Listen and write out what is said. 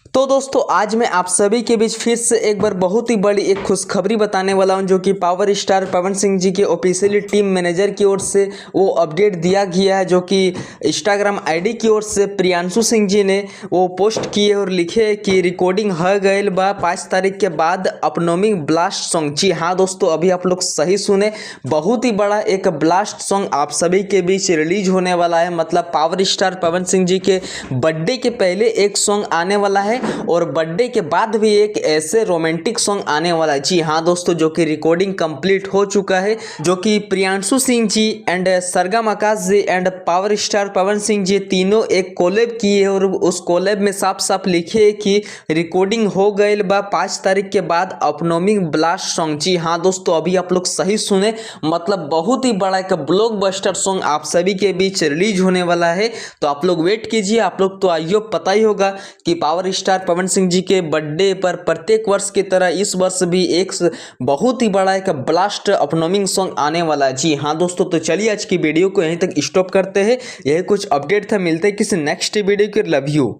तो दोस्तों आज मैं आप सभी के बीच फिर से एक बार बहुत ही बड़ी एक खुशखबरी बताने वाला हूं, जो कि पावर स्टार पवन सिंह जी के ऑफिशियली टीम मैनेजर की ओर से वो अपडेट दिया गया है, जो कि इंस्टाग्राम आईडी की ओर से प्रियांशु सिंह जी ने वो पोस्ट किए और लिखे कि रिकॉर्डिंग हो गई बा 5 तारीख के बाद अपकमिंग ब्लास्ट सॉन्ग। जी हाँ दोस्तों, अभी आप लोग सही सुने, बहुत ही बड़ा एक ब्लास्ट सॉन्ग आप सभी के बीच रिलीज होने वाला है। मतलब पावर स्टार पवन सिंह जी के बर्थडे के पहले एक सॉन्ग आने वाला है और बर्थडे के बाद भी एक ऐसे रोमांटिक सॉन्ग आने वाला है। जी हाँ दोस्तों, जो कि रिकॉर्डिंग कंप्लीट हो चुका है, जो कि Priyanshu Singh ji and Sargam Akash ji and power star Pawan Singh ji तीनों एक कोलैब किए और उस कोलैब में साफ साफ लिखे कि रिकॉर्डिंग हो गई बा 5 तारीख के बाद अपकमिंग ब्लास्ट सॉन्ग। जी हाँ दोस्तों, अभी आप लोग सही सुने, मतलब बहुत ही बड़ा एक ब्लॉकबस्टर सॉन्ग आप सभी के बीच रिलीज होने वाला है। तो आप लोग वेट कीजिए। आप लोग तो आइयो पता ही होगा कि पावर स्टार पवन सिंह जी के बर्थडे पर प्रत्येक वर्ष की तरह इस वर्ष भी एक बहुत ही बड़ा एक ब्लास्ट अपकमिंग सॉन्ग आने वाला है। जी हाँ दोस्तों, तो चलिए आज की वीडियो को यहीं तक स्टॉप करते हैं। यही कुछ अपडेट था, मिलते हैं किसी नेक्स्ट वीडियो के। Love you.